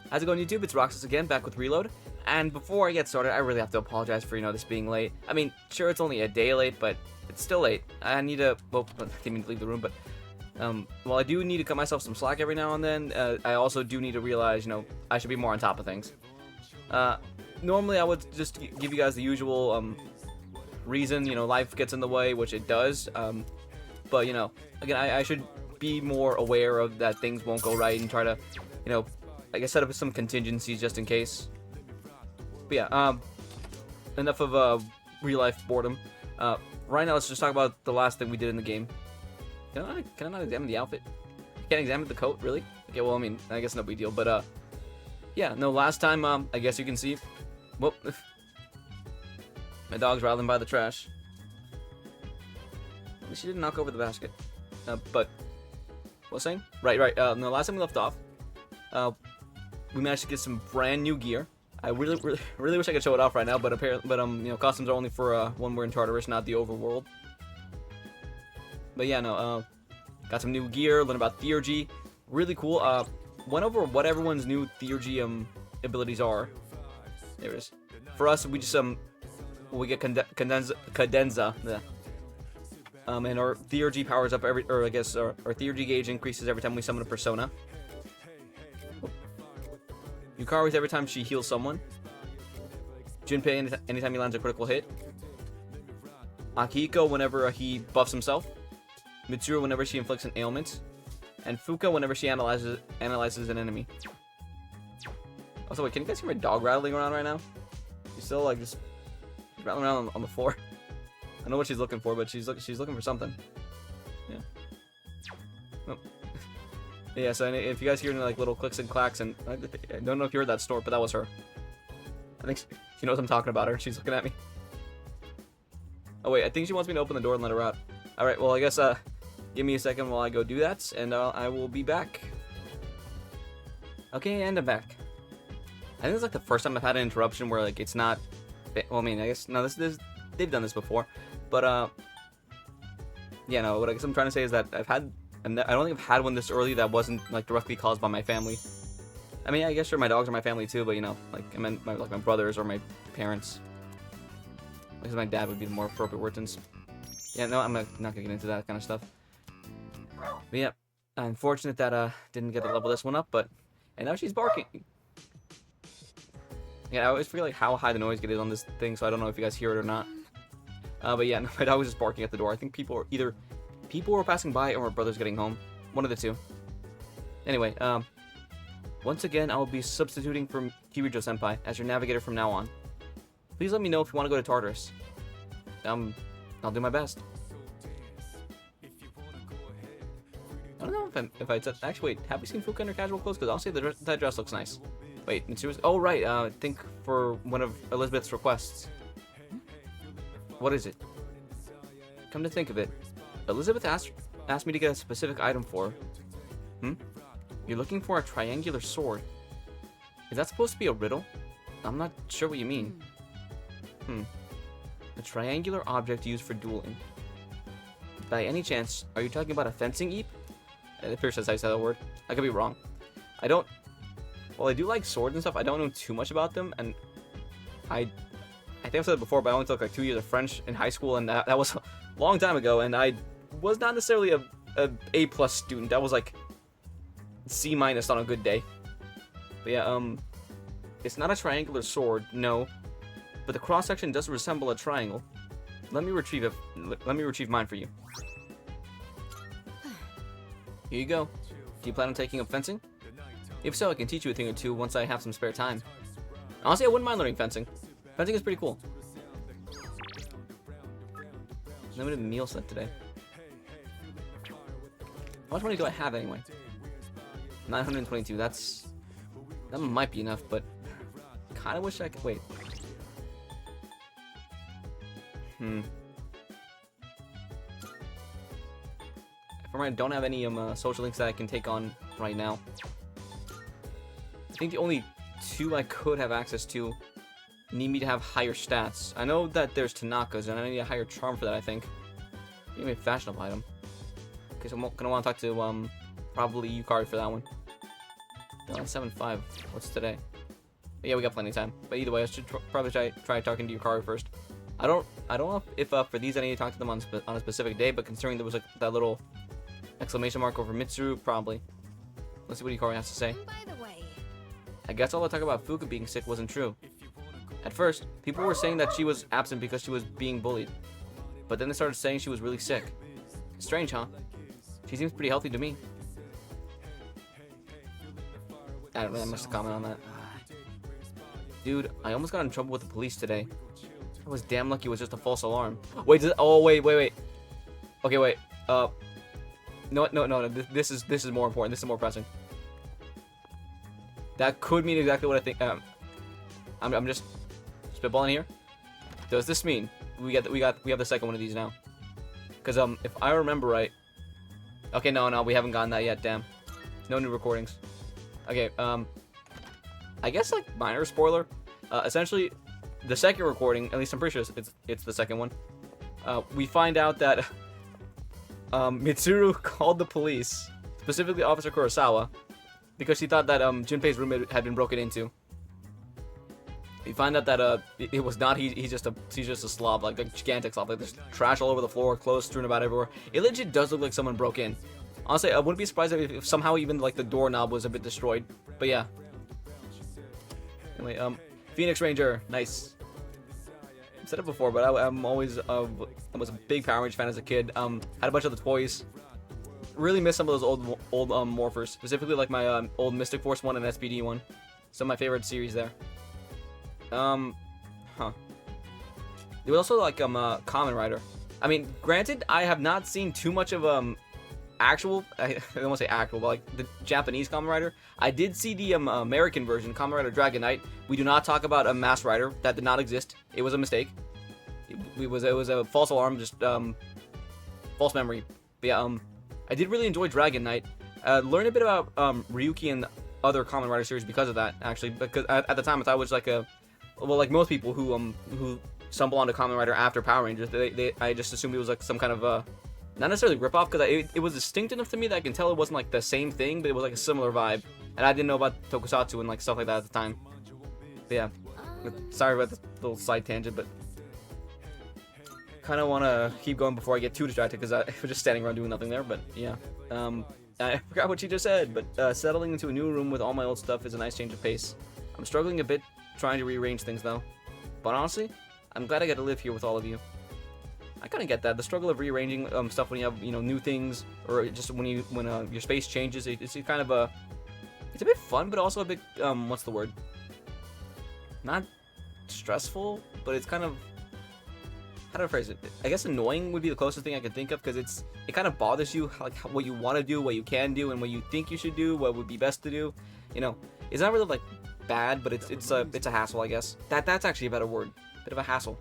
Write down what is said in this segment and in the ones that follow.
How's it going, YouTube? It's Roxas again, back with Reload. And before I get started, I really have to apologize for, this being late. I mean, sure, it's only a day late, but it's still late. I need to, well, I didn't mean to leave the room, but, while I do need to cut myself some slack every now and then, I also do need to realize, I should be more on top of things. Normally I would just give you guys the usual, reason, life gets in the way, which it does, but, again, I should be more aware of that things won't go right and try to, I guess set up some contingencies just in case. But yeah, enough of real life boredom. Right now, let's just talk about the last thing we did in the game. Can I not examine the outfit? Can't examine the coat, really? Okay, well, I mean, I guess no big deal. But yeah, no. Last time, I guess you can see. Whoop, my dog's rattling by the trash. At least she didn't knock over the basket. But what was I saying? Right. No, last time we left off, we managed to get some brand new gear. I really wish I could show it off right now, but apparently, costumes are only for when we're in Tartarus, not the overworld. But yeah, no, got some new gear, learned about theurgy, really cool. Went over what everyone's new theurgy abilities are. There it is. For us, we just we get cadenza. Yeah. And our theurgy powers up our theurgy gauge increases every time we summon a persona. Yukari's every time she heals someone. Junpei anytime he lands a critical hit. Akihiko whenever he buffs himself. Mitsuru whenever she inflicts an ailment. And Fuka whenever she analyzes an enemy. Also, wait, can you guys hear my dog rattling around right now? She's still like just rattling around on the floor. I know what she's looking for, but she's looking for something. Yeah. Oh. Yeah, so if you guys hear any like little clicks and clacks, and I don't know if you heard that snort, but that was her. I think she knows I'm talking about her. She's looking at me. Oh wait, I think she wants me to open the door and let her out. All right, well I guess give me a second while I go do that, and I will be back. Okay, and I'm back. I think it's like the first time I've had an interruption where like it's not. Well, I mean, I guess no, this they've done this before, but yeah, no. What I guess I'm trying to say is that I don't think I've had one this early that wasn't like directly caused by my family. I mean, I guess sure my dogs are my family too, but like I meant my brothers or my parents. Because my dad would be the more appropriate word since. Yeah, no, I'm not gonna get into that kind of stuff. But yeah, unfortunate that didn't get to level this one up, and now she's barking. Yeah, I always forget like how high the noise gate is on this thing, so I don't know if you guys hear it or not. But yeah, no, my dog was just barking at the door. I think people were passing by or my brother's getting home. One of the two. Anyway, once again, I will be substituting for Kirijo-senpai as your navigator from now on. Please let me know if you want to go to Tartarus. I'll do my best. I don't know if I actually wait. Have we seen Fuka in her casual clothes? Because honestly, that dress looks nice. Wait, Mitsuru's. Oh right. I think for one of Elizabeth's requests. What is it? Come to think of it, Elizabeth asked me to get a specific item for her. You're looking for a triangular sword. Is that supposed to be a riddle? I'm not sure what you mean. A triangular object used for dueling. By any chance, are you talking about a fencing eep? It appears that's how you say that word. I could be wrong. Well, I do like swords and stuff. I don't know too much about them, and I think I've said it before, but I only took like 2 years of French in high school, and that was a long time ago, and I was not necessarily a A+ student. That was like C- on a good day. But yeah, it's not a triangular sword, no, but the cross section does resemble a triangle. Let me retrieve mine for you. Here you go. Do you plan on taking up fencing? If so, I can teach you a thing or two once I have some spare time. Honestly, I wouldn't mind learning fencing. Fencing is pretty cool. Limited meal set today. How much money do I have anyway? 922. That might be enough, but kind of wish I could wait. I don't have any social links that I can take on right now. I think the only two I could have access to need me to have higher stats. I know that there's Tanaka's, and I need a higher charm for that, I think. Maybe a fashionable item. Okay, so I'm gonna want to talk to probably Yukari for that one. Well, 7:05. What's today? But yeah, we got plenty of time. But either way, I should probably try talking to your car first. I don't know if for these I need to talk to them on a specific day, but considering there was like that little exclamation mark over Mitsuru, probably. Let's see what Hikari has to say. By the way, I guess all the talk about Fuka being sick wasn't true. At first, people were saying that she was absent because she was being bullied. But then they started saying she was really sick. Strange, huh? She seems pretty healthy to me. I don't really have much to comment on that. Dude, I almost got in trouble with the police today. I was damn lucky it was just a false alarm. Wait, wait. Okay, wait. No. This is more important. This is more pressing. That could mean exactly what I think. I'm just spitballing here. Does this mean we have the second one of these now? Because if I remember right. Okay, no, we haven't gotten that yet. Damn. No new recordings. Okay. I guess like minor spoiler. Essentially, the second recording, at least I'm pretty sure it's the second one. We find out that Mitsuru called the police, specifically Officer Kurosawa, because she thought that Junpei's room had been broken into. We find out that it was not. He's just a slob, like a gigantic slob. Like there's trash all over the floor, clothes strewn about everywhere. It legit does look like someone broke in. Honestly, I wouldn't be surprised if somehow even like the doorknob was a bit destroyed. But yeah. Anyway, Phoenix Ranger, nice. I've said it before, but I'm always I was a big Power Ranger fan as a kid. Had a bunch of the toys. Really miss some of those old morphers, specifically like my old Mystic Force one and SPD one. Some of my favorite series there. There was also like Kamen Rider. I mean, granted, I have not seen too much of actual. I don't want to say actual, but like the Japanese Kamen Rider. I did see the American version, Kamen Rider Dragon Knight. We do not talk about a Masked Rider. That did not exist. It was a mistake. It was a false alarm, just false memory. But yeah, I did really enjoy Dragon Knight. Learned a bit about Ryuki and other Kamen Rider series because of that. Actually, because at the time I thought it was like like most people who stumble onto Kamen Rider after Power Rangers, I just assumed it was like some kind of not necessarily rip-off, because it was distinct enough to me that I can tell it wasn't like the same thing, but it was like a similar vibe. And I didn't know about Tokusatsu and like stuff like that at the time. But yeah, sorry about this little side tangent, but kind of want to keep going before I get too distracted, because I was just standing around doing nothing there. But yeah, I forgot what she just said, but settling into a new room with all my old stuff is a nice change of pace. I'm struggling a bit trying to rearrange things though, but honestly, I'm glad I get to live here with all of you. I kind of get that, the struggle of rearranging stuff when you have new things, or just when your space changes. It's kind of it's a bit fun, but also a bit what's the word? Not stressful, but it's kind of, how do I phrase it? I guess annoying would be the closest thing I could think of, because it kind of bothers you, like what you want to do, what you can do, and what you think you should do, what would be best to do. It's not really like bad, but it's a hassle, I guess. That's actually a better word. Bit of a hassle.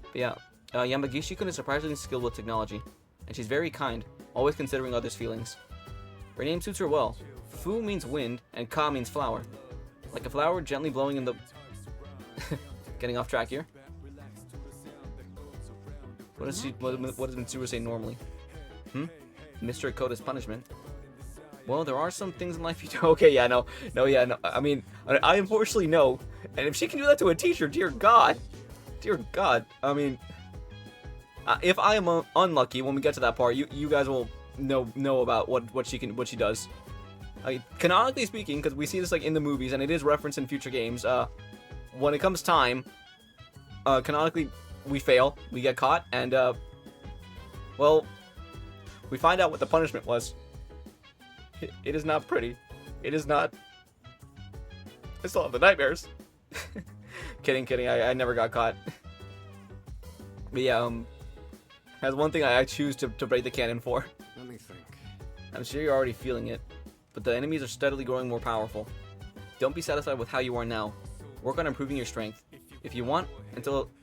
But yeah, Yamagishi-kun is surprisingly skilled with technology, and she's very kind, always considering others' feelings. Her name suits her well. Fu means wind, and Ka means flower. Like a flower gently blowing in the... Getting off track here. What does Mitsuru say normally? Mr. Koda's punishment. Well, there are some things in life you do. Okay, yeah, no. I mean, I unfortunately know. And if she can do that to a teacher, dear God. I mean, if I am unlucky when we get to that part, you guys will know about what she does. Canonically speaking, because we see this like in the movies and it is referenced in future games. When it comes time, canonically we fail, we get caught, and well, we find out what the punishment was. It is not pretty. It is not. I still have the nightmares. Kidding. I never got caught. But yeah, that's one thing I choose to break the canon for. Let me think. I'm sure you're already feeling it, but the enemies are steadily growing more powerful. Don't be satisfied with how you are now. Work on improving your strength. If you want to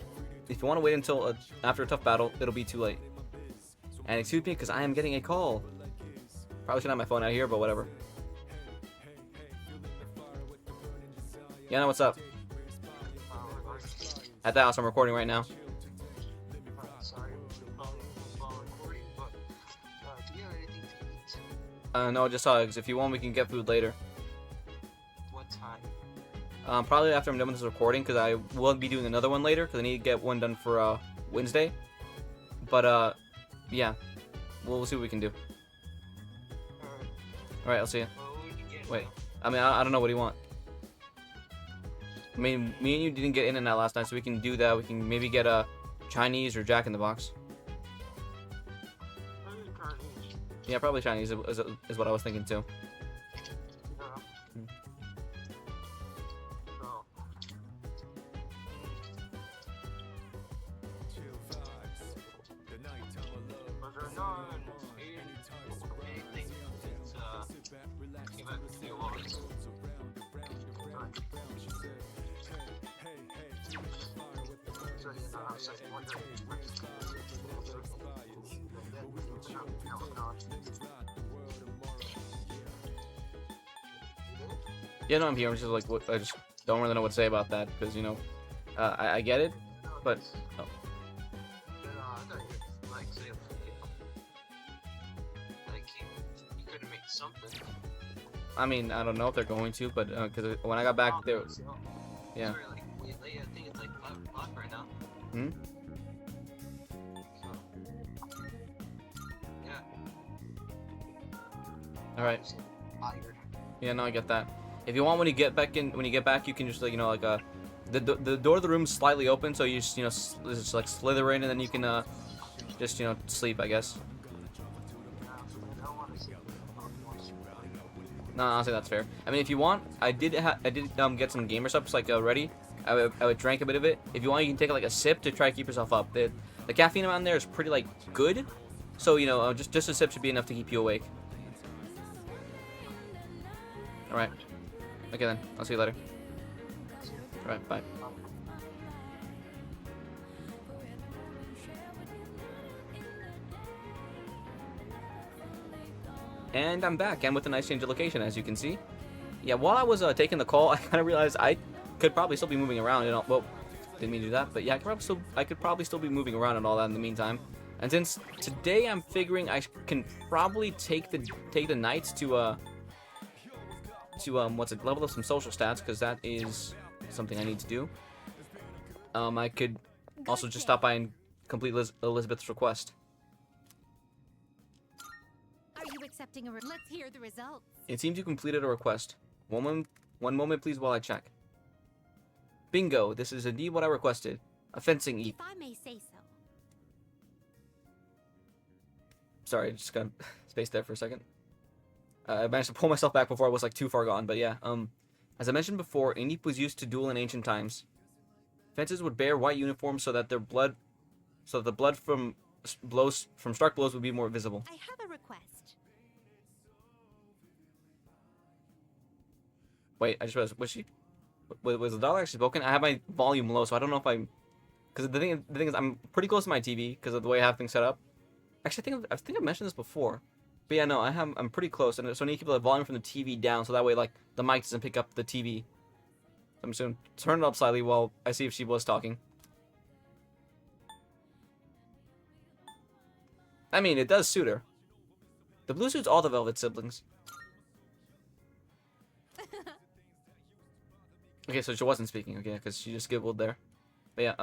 wait until after a tough battle, it'll be too late. And excuse me, because I am getting a call. Probably shouldn't have my phone out here, but whatever. Yana, what's up? At the house, I'm recording right now. Sorry, recording, but do you have anything to eat? No, just hugs. If you want, we can get food later. time? Probably after I'm done with this recording, because I will be doing another one later, because I need to get one done for Wednesday. But yeah, we'll see what we can do. Alright. All right, I'll see you. What would you get? Wait, I mean, I don't know what do you want. I mean, me and you didn't get in and out last night, so we can do that. We can maybe get a Chinese or Jack in the Box. Maybe Chinese. Yeah, probably Chinese is what I was thinking too. Yeah. Hmm. So. Was there not anything that's came out to see what was so you know, I was like wondering Yeah, no, I'm here. I'm just like, I just don't really know what to say about that because you know, I get it, but oh. I thought you could, like, say, like, you could have made something. I mean, I don't know if they're going to, but because when I got back there, yeah. Sorry, like, wait, I think it's like 5 o'clock right now. Hmm. So, yeah. All right. Just tired. Yeah, no, I get that. If you want, when you get back, you can just like you know like the door of the room's slightly open, so you just just like slither in, and then you can just sleep, I guess. No, honestly, that's fair. I mean, if you want, I did get some gamer subs like ready. I would drink a bit of it. If you want, you can take like a sip to try to keep yourself up. The caffeine amount in there is pretty like good, so just a sip should be enough to keep you awake. All right. Okay then. I'll see you later. All right. Bye. And I'm back, and with a nice change of location, as you can see. Yeah, while I was taking the call, I kind of realized I could probably still be moving around. Well, didn't mean to do that, but yeah, I could probably still be moving around and all that in the meantime. And since today I'm figuring I can probably take the nights to level up some social stats, because that is something I need to do. I could also just stop by and complete Elizabeth's request. Are you accepting let's hear the results. It seems you completed a request. One moment, please, while I check. Bingo! This is indeed what I requested. A fencing If I may say so. Sorry, just got spaced there for a second. I managed to pull myself back before I was like too far gone, but yeah. As I mentioned before, Indeep was used to duel in ancient times. Fences would bear white uniforms so that the blood from stark blows would be more visible. I have a request. Wait, I just realized, was the dog actually spoken? I have my volume low, so I don't know if because the thing is, I'm pretty close to my TV because of the way I have things set up. Actually, I think I've mentioned this before. But yeah, no, I'm pretty close, and so I need to keep the volume from the TV down, so that way, like, the mic doesn't pick up the TV. I'm just gonna turn it up slightly while I see if she was talking. I mean, it does suit her. The blue suits all the Velvet siblings. Okay, so she wasn't speaking, okay, because she just giggled there. But yeah,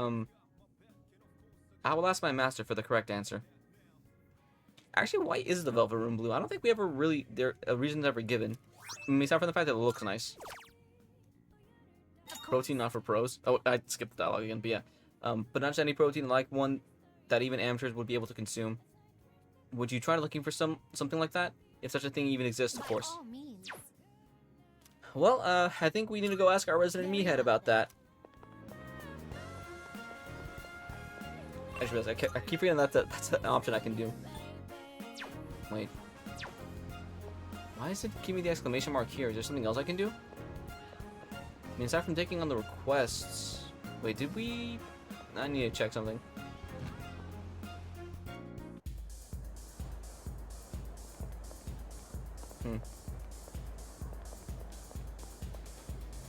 I will ask my master for the correct answer. Actually, why is the Velvet Room blue? I don't think we ever really... a reason's ever given. I mean, aside from the fact that it looks nice. Protein not for pros. Oh, I skipped the dialogue again, but yeah. But not just any protein, like one that even amateurs would be able to consume. Would you try looking for something like that? If such a thing even exists, of course. Well, I think we need to go ask our resident meathead about that. I just realized I keep forgetting that's an option I can do. Wait. Why is it give me the exclamation mark here? Is there something else I can do? I mean, aside from taking on the requests... Wait, did we... I need to check something.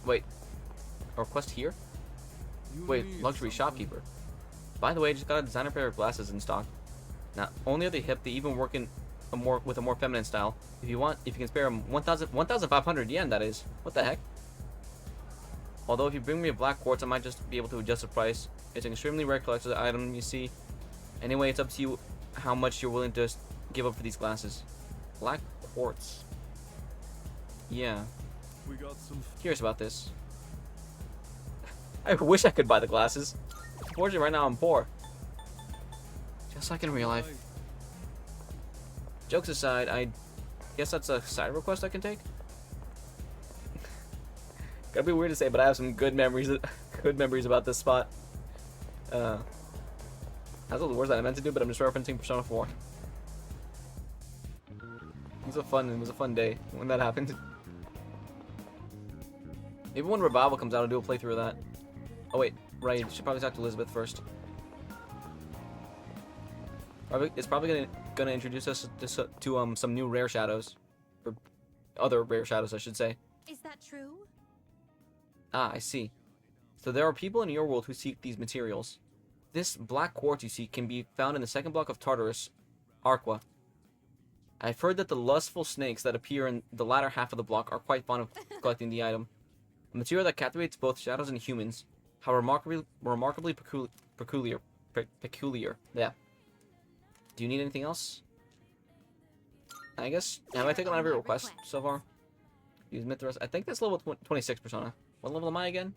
Wait. A request here? Wait, luxury shopkeeper. By the way, I just got a designer pair of glasses in stock. Not only are they hip, they even work in with a more feminine style. If you want, if you can spare them 1,500 yen, that is. What the heck? Although if you bring me a black quartz, I might just be able to adjust the price. It's an extremely rare collector's item, you see. Anyway, it's up to you how much you're willing to give up for these glasses. Black quartz. Yeah. Curious about this. I wish I could buy the glasses. Unfortunately, right now I'm poor. Just like in real life. Jokes aside, I guess that's a side request I can take. Gotta be weird to say, but I have some good memories. Good memories about this spot. That's all the words that I meant to do, but I'm just referencing Persona 4. It was a fun day when that happened. Maybe when Revival comes out, I'll do a playthrough of that. Oh wait, right. Should probably talk to Elizabeth first. It's probably gonna introduce us to some new rare shadows, or other rare shadows, I should say. Is that true? Ah, I see. So there are people in your world who seek these materials. This black quartz you seek can be found in the second block of Tartarus, Arqua. I've heard that the lustful snakes that appear in the latter half of the block are quite fond of collecting the item. A material that captivates both shadows and humans. How remarkably peculiar. Yeah. Do you need anything else? I guess. Have I taken on every request so far? You admit the rest. I think that's level 26 Persona. What level am I again?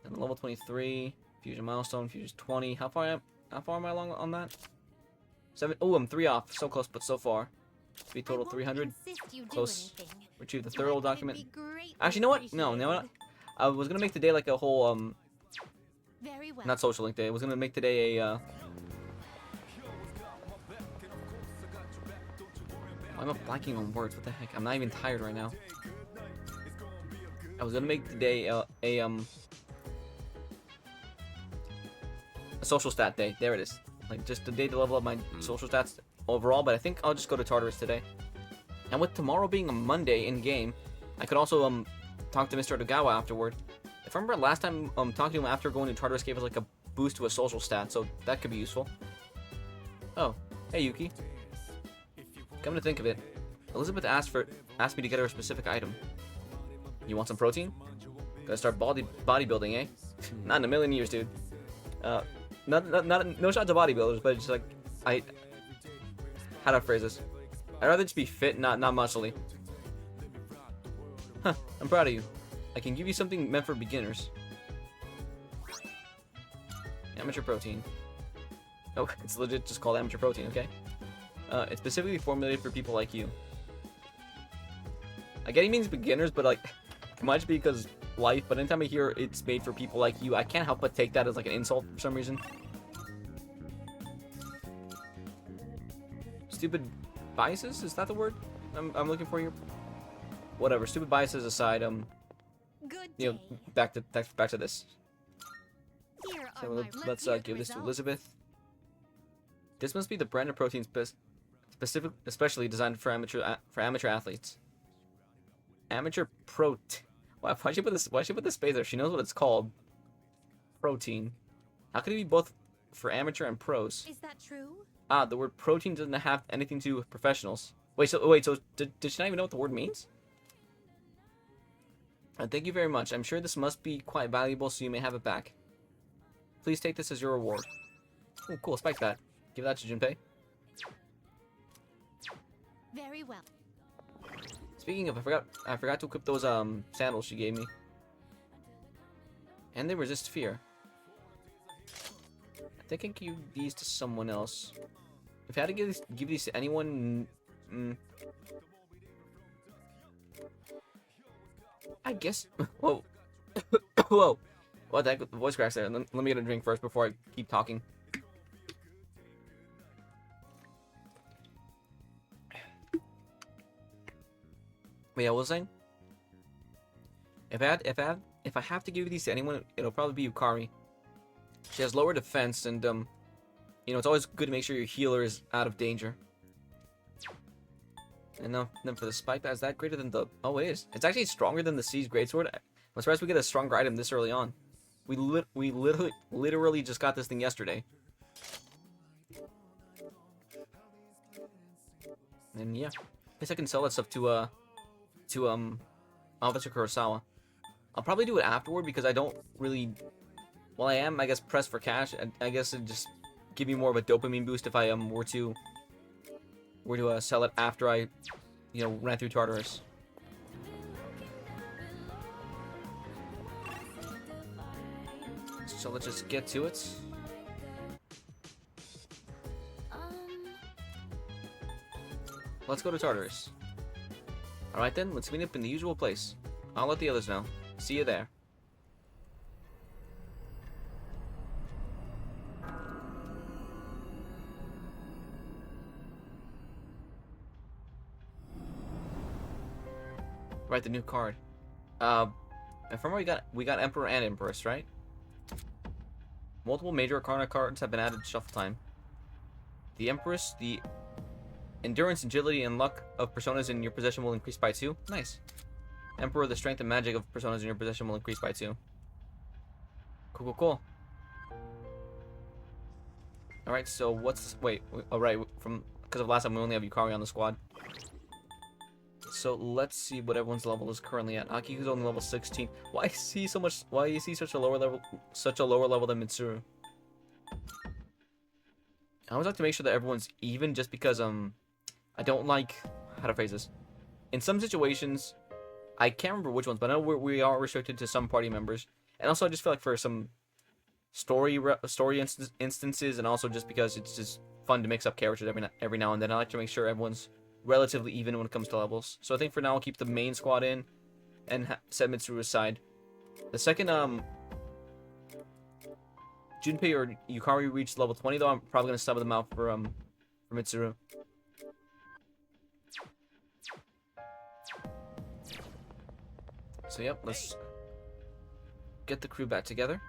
And level 23. Fusion milestone. Fusion 20. How far am I along on that? 7. Oh, I'm 3 off. So close, but so far. Be total 300. Close. Retrieve the third old document. Actually, you know what? No, you know what? I was gonna make today like a whole Very well. not social link day. I was gonna make today a Why am I blanking on words? What the heck? I'm not even tired right now. I was gonna make today a social stat day. There it is. Like just the day to level up my social stats overall. But I think I'll just go to Tartarus today. And with tomorrow being a Monday in game, I could also talk to Mr. Otogawa afterward. If I remember last time talking to him after going to Tartarus gave us like a boost to a social stat, so that could be useful. Oh, hey Yuki. Come to think of it, Elizabeth asked me to get her a specific item. You want some protein? Gotta start bodybuilding, eh? Not in a million years, dude. No shot to bodybuilders, but it's like how do I phrase this? I'd rather just be fit, not muscly. Huh, I'm proud of you. I can give you something meant for beginners. Amateur protein. Oh, it's legit just called amateur protein, okay? It's specifically formulated for people like you. I get he means beginners, but like, it might just be because life, but anytime I hear it's made for people like you, I can't help but take that as like an insult for some reason. Stupid biases? Is that the word I'm looking for here? Whatever, stupid biases aside, Good you know, day. back to this. Here So are my- let's hear the give this to results. Elizabeth. This must be the brand of protein especially designed for amateur athletes. Amateur why'd she put this space there? She knows what it's called. Protein. How could it be both for amateur and pros? Is that true? Ah, the word protein doesn't have anything to do with professionals. So did she not even know what the word means? Thank you very much. I'm sure this must be quite valuable, so you may have it back. Please take this as your reward. Oh, cool. Spike that. Give that to Junpei. Very well. Speaking of, I forgot to equip those sandals she gave me. And they resist fear. I think I can give these to someone else. If I had to give these to anyone, I guess. Whoa, whoa! What the heck with the voice cracks there? Let me get a drink first before I keep talking. But yeah, what was I saying? If I have to give these to anyone, it'll probably be Yukari. She has lower defense, and you know, it's always good to make sure your healer is out of danger. And then for the spike, is that greater than the? Oh, it is. It's actually stronger than the Siege Greatsword. I'm surprised we get a stronger item this early on. We literally just got this thing yesterday. And yeah, I guess I can sell that stuff to Officer Kurosawa. I'll probably do it afterward because I don't really. Well, I am, I guess, pressed for cash. I guess it'd just give me more of a dopamine boost if I were to sell it after I, ran through Tartarus. So let's just get to it. Let's go to Tartarus. Alright then, let's meet up in the usual place. I'll let the others know. See you there. Right, the new card. And from where we got Emperor and Empress, right? Multiple major Arcana cards have been added to shuffle time. The Empress, the endurance, agility, and luck of personas in your possession will increase by 2. Nice. Emperor, the strength and magic of personas in your possession will increase by 2. Cool, cool, cool. Alright, so what's this? Wait, alright, because of last time we only have Yukari on the squad. So let's see what everyone's level is currently at. Akiku's only level 16. Why is he such a lower level than Mitsuru? I always like to make sure that everyone's even, just because I don't like, how to phrase this. In some situations, I can't remember which ones, but I know we are restricted to some party members, and also I just feel like for some story instances, and also just because it's just fun to mix up characters every now and then, I like to make sure everyone's relatively even when it comes to levels. So I think for now I'll keep the main squad in and set Mitsuru aside. The second Junpei or Yukari reach level 20, though, I'm probably gonna sub them out for Mitsuru. So yep, let's get the crew back together.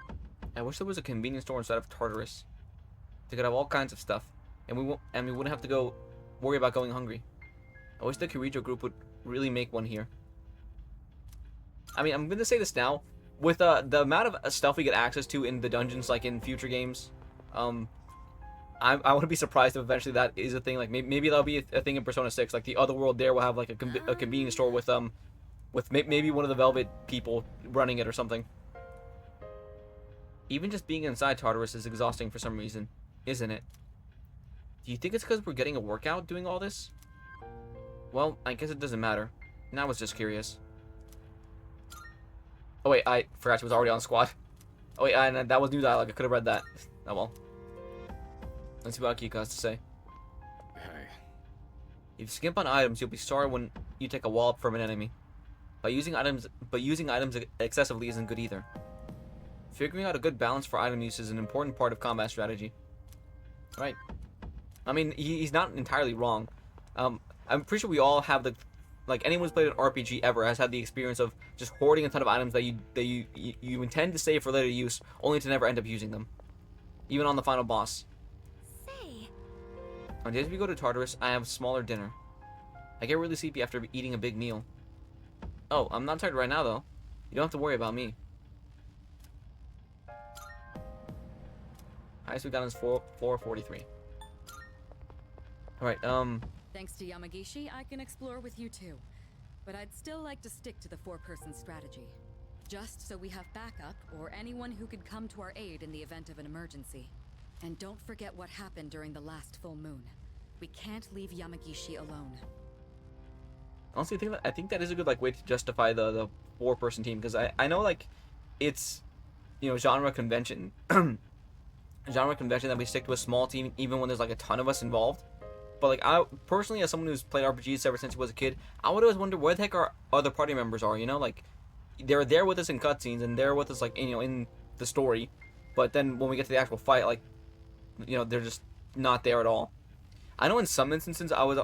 I wish there was a convenience store inside of Tartarus. They could have all kinds of stuff, and we wouldn't have to go worry about going hungry. I wish the Kirijo group would really make one here. I mean, I'm gonna say this now. With the amount of stuff we get access to in the dungeons, like in future games, I wouldn't be surprised if eventually that is a thing. Like maybe that'll be a thing in Persona 6. Like the other world there will have like a convenience store with maybe one of the Velvet people running it or something. Even just being inside Tartarus is exhausting for some reason, isn't it? Do you think it's because we're getting a workout doing all this? Well, I guess it doesn't matter. And I was just curious. Oh wait, I forgot she was already on squad. Oh wait, and that was new dialogue. I could have read that. Oh well. Let's see what Akiko has to say. Hey. If you skimp on items, you'll be sorry when you take a wallop from an enemy. But using items excessively isn't good either. Figuring out a good balance for item use is an important part of combat strategy. Right. I mean, he's not entirely wrong. I'm pretty sure we all have anyone who's played an RPG ever has had the experience of just hoarding a ton of items that you intend to save for later use, only to never end up using them. Even on the final boss. Say. On days we go to Tartarus, I have a smaller dinner. I get really sleepy after eating a big meal. Oh, I'm not tired right now though. You don't have to worry about me. Highest we got is 443. Alright, Thanks to Yamagishi, I can explore with you too. But I'd still like to stick to the 4-person strategy. Just so we have backup, or anyone who could come to our aid in the event of an emergency. And don't forget what happened during the last full moon. We can't leave Yamagishi alone. Honestly, I think that is a good way to justify the 4-person team, because I know it's genre convention that we stick to a small team even when there's a ton of us involved. But I personally, as someone who's played RPGs ever since he was a kid, I would always wonder where the heck our other party members are. They're there with us in cutscenes and they're with us in the story, but then when we get to the actual fight, they're just not there at all. I know in some instances I would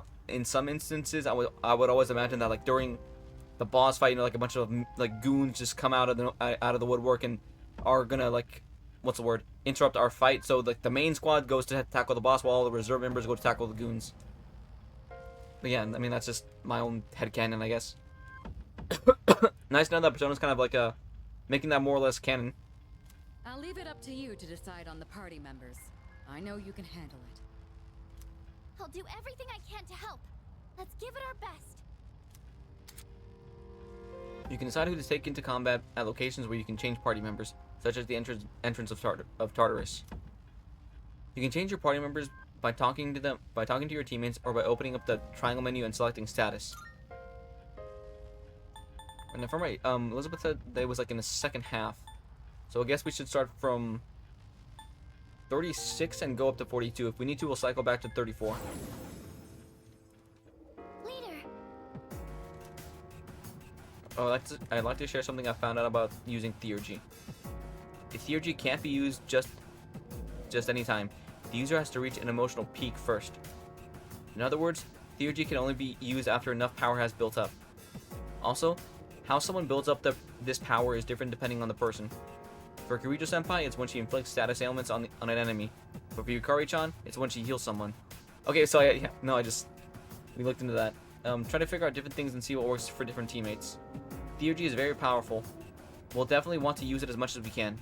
always imagine that during the boss fight, a bunch of goons just come out of the woodwork and are gonna interrupt our fight. So the main squad goes to tackle the boss while all the reserve members go to tackle the goons. But yeah, I mean that's just my own headcanon, I guess. Nice to know that Persona's kind of making that more or less canon. I'll leave it up to you to decide on the party members. I know you can handle it. I'll do everything I can to help. Let's give it our best. You can decide who to take into combat at locations where you can change party members, such as the entrance of Tartarus. You can change your party members by talking to your teammates, or by opening up the triangle menu and selecting status. And if I'm right, Elizabeth said that it was like in the second half. So I guess we should start from 36 and go up to 42. If we need to, we'll cycle back to 34. Leader. Oh, I'd like to share something I found out about using Theurgy. The Theurgy can't be used just anytime. The user has to reach an emotional peak first. In other words, Theurgy can only be used after enough power has built up. Also, how someone builds up this power is different depending on the person. For Kirito-senpai, it's when she inflicts status ailments on an enemy. But for Yukari-chan, it's when she heals someone. Okay, so we looked into that. Try to figure out different things and see what works for different teammates. Theurgy is very powerful. We'll definitely want to use it as much as we can.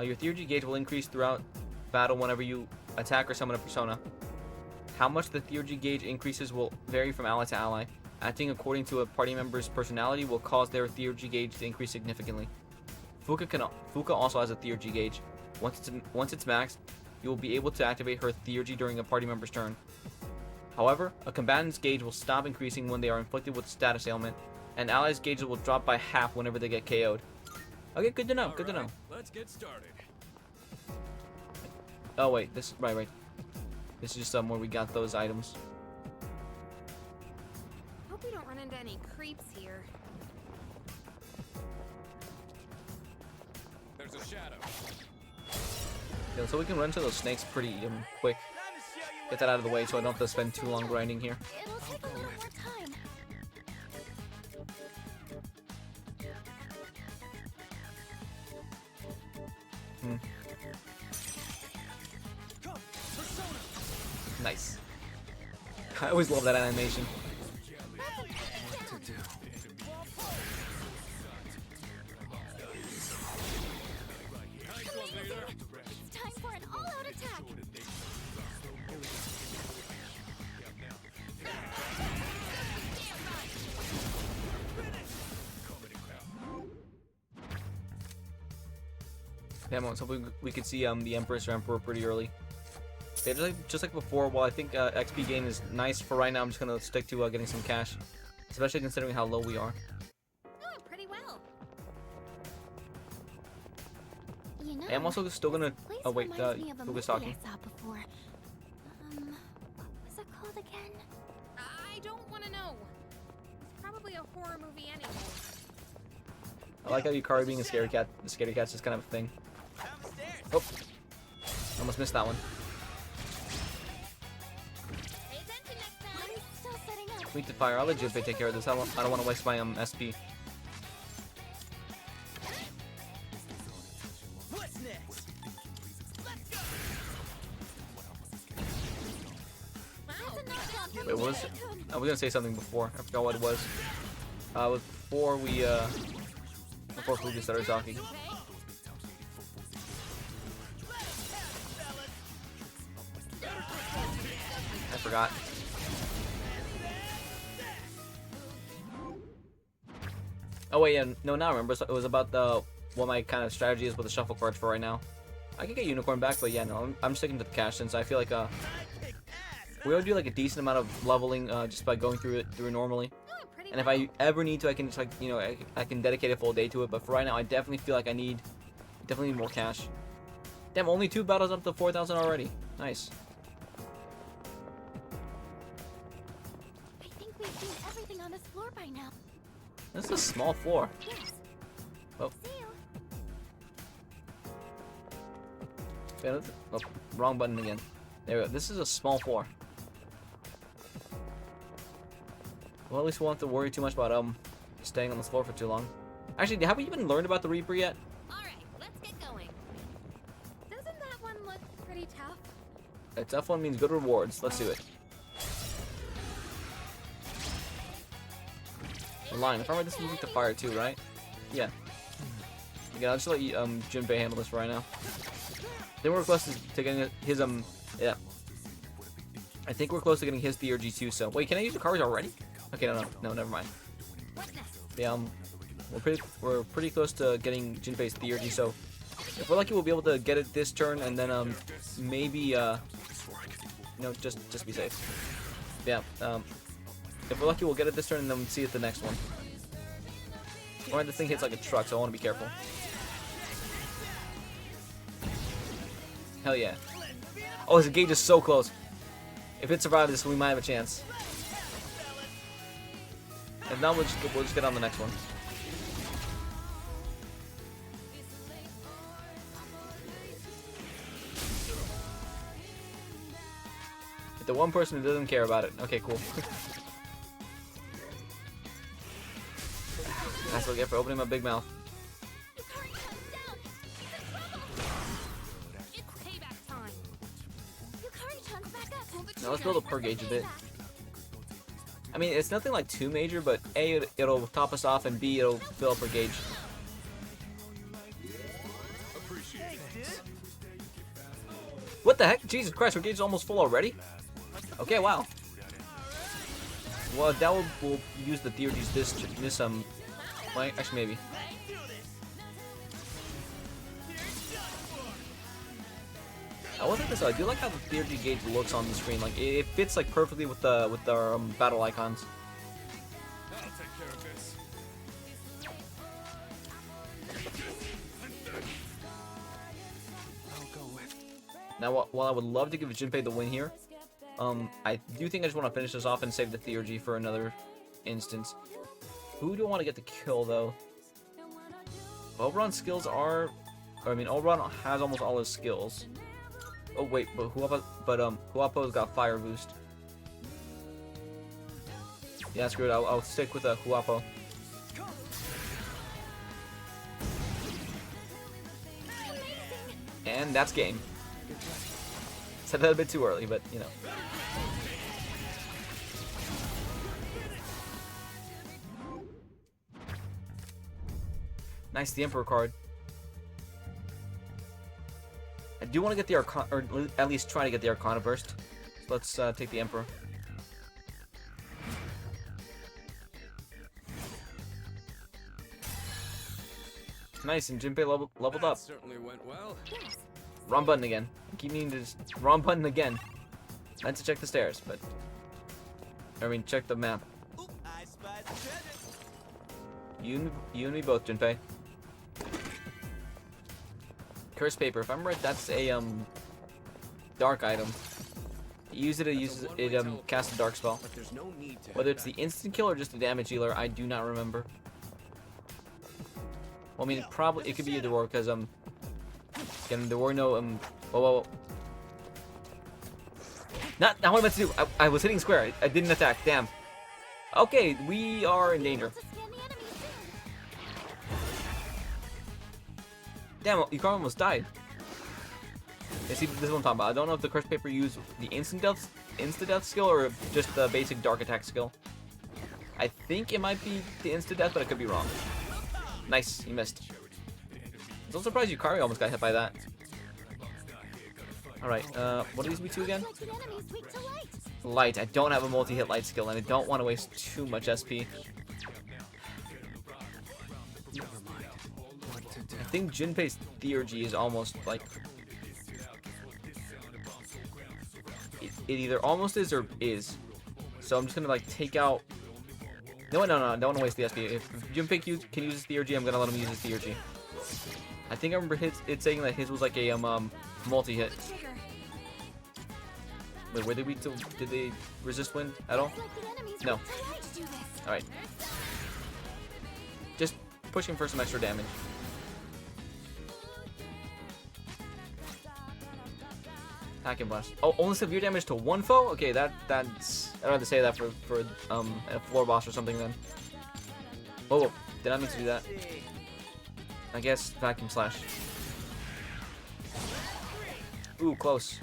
Your Theurgy gauge will increase throughout battle whenever you attack or summon a persona. How much the Theurgy gauge increases will vary from ally to ally. Acting according to a party member's personality will cause their Theurgy gauge to increase significantly. Fuka also has a Theurgy gauge. Once it's maxed, you will be able to activate her Theurgy during a party member's turn. However, a combatant's gauge will stop increasing when they are inflicted with a status ailment, and allies' gauges will drop by half whenever they get KO'd. Okay, good to know. Good to know. Let's get started. Oh wait, right. This is just where we got those items. Hope we don't run into any creeps here. There's a shadow. Yeah, so we can run to those snakes pretty quick. Get that out of the way so I don't have to spend too long grinding here. It'll take a little more time. Nice. I always love that animation. It's time for an all-out attack. Yeah, I'm hoping we could see the Empress or Emperor pretty early. Okay, just like before, while I think XP gain is nice for right now, I'm just gonna stick to getting some cash, especially considering how low we are. Doing pretty well. You know, And I'm also still gonna. place Oh wait, reminds me of a who was movie talking? I saw before. What was it called again? I don't want to know. It's probably a horror movie anyway. I like how Yukari being a scaredy cat. The scaredy cat's just kind of a thing. Oh, almost missed that one. Pay attention next time. I'm still setting up. Fleet to fire. I'll let Junpei take care of this. I don't want to waste my SP. What's next? Wait, what was it? I was gonna say something before. I forgot what it was. Before Fuka started talking. I forgot. Oh wait, yeah, no, now I remember. So it was about what my kind of strategy is with the shuffle cards for right now. I could get Unicorn back, but yeah, no, I'm sticking to the cash since I feel like we ought to do like a decent amount of leveling just by going through it normally. And if I ever need to, I can just like, you know, I can dedicate a full day to it. But for right now, I definitely feel like I definitely need more cash. Damn, only 2 battles up to 4,000 already. Nice. I think we've seen everything on this floor by now. This is a small floor. Yes. Oh, See you. oh, wrong button again. There we go. This is a small floor. Well, at least we won't have to worry too much about staying on this floor for too long. Actually, have we even learned about the Reaper yet? Alright, let's get going. Doesn't that one look pretty tough? A tough one means good rewards. Let's do it. The line. If I remember, this is moving to fire too, right? Yeah. Okay, I'll just let you, Junpei handle this for right now. Then we're close to getting his yeah. I think we're close to getting his Theurgy too. So wait, can I use the cards already? Okay, no, never mind. Yeah, we're pretty close to getting Junpei's theurgy, so if we're lucky, we'll be able to get it this turn, and then maybe just be safe. Yeah, if we're lucky, we'll get it this turn, and then see it the next one. Alright, this thing hits like a truck, so I want to be careful. Hell yeah. Oh, his gauge is so close. If it survives this, we might have a chance. If not, we'll just get on the next one. The one person who doesn't care about it. Okay, cool. That's what I get for opening my big mouth. Now let's build a per gauge a bit. I mean, it's nothing like too major, but A, it'll top us off, and B, it'll fill up our gauge. What the heck? Jesus Christ, our gauge is almost full already? Okay, wow. Well, that will use the theurgies well, actually maybe. I will think this. I do like how the theurgy gauge looks on the screen. Like it fits like perfectly with our battle icons. I'll take care of this. I'll go with. Now, while I would love to give Junpei the win here, I do think I just want to finish this off and save the theurgy for another instance. Who do I want to get the kill though? Oberon's skills are, I mean, Oberon has almost all his skills. Oh wait, but Huapo's got fire boost. Yeah, screw it. I'll stick with Huapo. And that's game. Said that a bit too early, but you know. Nice, the Emperor card. I do want to get the Arcana, or at least try to get the Arcana first. So let's take the Emperor. Nice, and Junpei leveled up. Certainly went well. Wrong button again. I keep needing to just... Wrong button again. I had to check the stairs, but... I mean, check the map. Ooh, I spied the treasure. You and me both, Junpei. Cursed paper. If I'm right, that's a dark item. Use it, cast a dark spell. But there's no need to. Whether it's the instant kill or just the damage healer, I do not remember. Well, I mean, it could be either or, because again, there were no whoa. Not what I meant to do. I was hitting square. I didn't attack. Damn. Okay, we are in danger. Damn, Yukari almost died. Yeah, see, this is what I'm talking about. I don't know if the cursed paper used the instant death skill or just the basic dark attack skill. I think it might be the instant death, but I could be wrong. Nice, he missed. I'm so surprised Yukari almost got hit by that. Alright, what are these weak to again? Light. I don't have a multi-hit light skill, and I don't want to waste too much SP. I think Junpei's theurgy is almost like... It either almost is or is. So I'm just gonna like take out... No, I don't want to waste the SP. If Junpei can use his theurgy, I'm gonna let him use his theurgy. I think I remember it saying that his was like a multi-hit. Wait, were they weak to... Did they resist wind at all? No. Alright. Just pushing for some extra damage. Attack and blast. Oh, only severe damage to one foe? Okay, that's... I don't have to say that for a floor boss or something then. Oh, did I mean to do that? I guess vacuum slash. Ooh, close.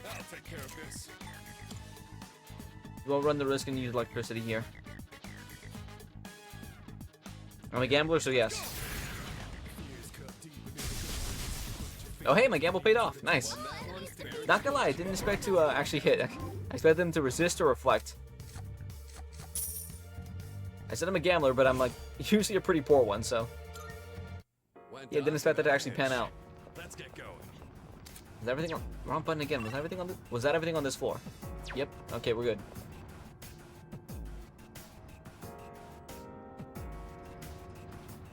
I'll take care of this. We'll run the risk and use electricity here. I'm a gambler, so yes. Oh hey, my gamble paid off. Nice. Not gonna lie, I didn't expect to actually hit. I expected them to resist or reflect. I said I'm a gambler, but I'm like usually a pretty poor one, so Went yeah, didn't on expect that to my actually pan edge. out. Let's get going. Was everything on wrong button again? Was everything on was that everything on this floor? Yep. Okay, we're good.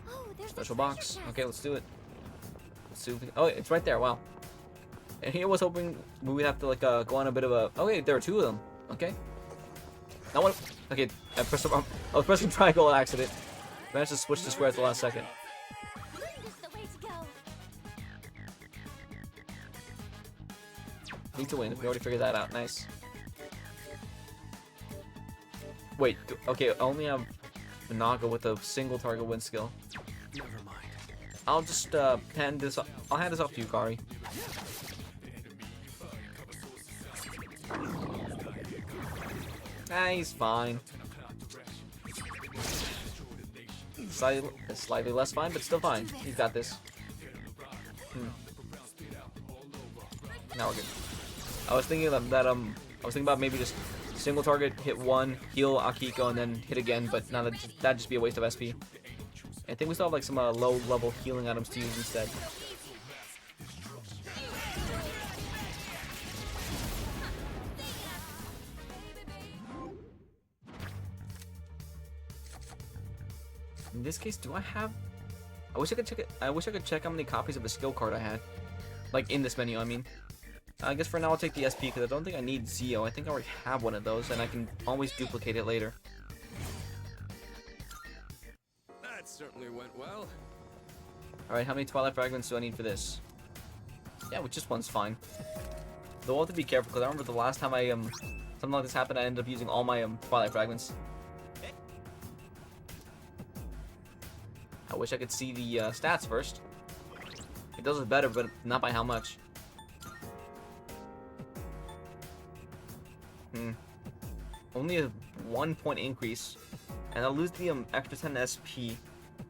Oh, there's Special the treasure box. chest. Okay, let's do it. Let's see if we, oh, it's right there. Wow. And here was hoping we would have to like go on a bit of a. Oh wait, there are two of them. Okay. That one. Okay, I pressed the wrong. I was pressing triangle on accident. Managed to switch to square at the last second. This is the way to go. Need to win. We already figured that out. Nice. Wait. Okay, I only have Naga with a single target win skill. Never mind. I'll just hand this. I'll hand this off to you, Kari. Ah, he's fine. Slightly less fine, but still fine. He's got this. Now we're good. I was thinking that I was thinking about maybe just single target, hit one, heal Akiko, and then hit again. But now that'd just be a waste of SP. I think we still have like some low level healing items to use instead. In this case, do I have? I wish I could check it. I wish I could check how many copies of the skill card I had, like in this menu. I mean, I guess for now I'll take the SP because I don't think I need Zio. I think I already have one of those, and I can always duplicate it later. That certainly went well. All right, how many Twilight Fragments do I need for this? Yeah, with just one's fine. Though I'll have to be careful because I remember the last time I something like this happened, I ended up using all my Twilight Fragments. I wish I could see the stats first. It does it better, but not by how much. Only a 1 point increase, and I'll lose the extra 10 SP.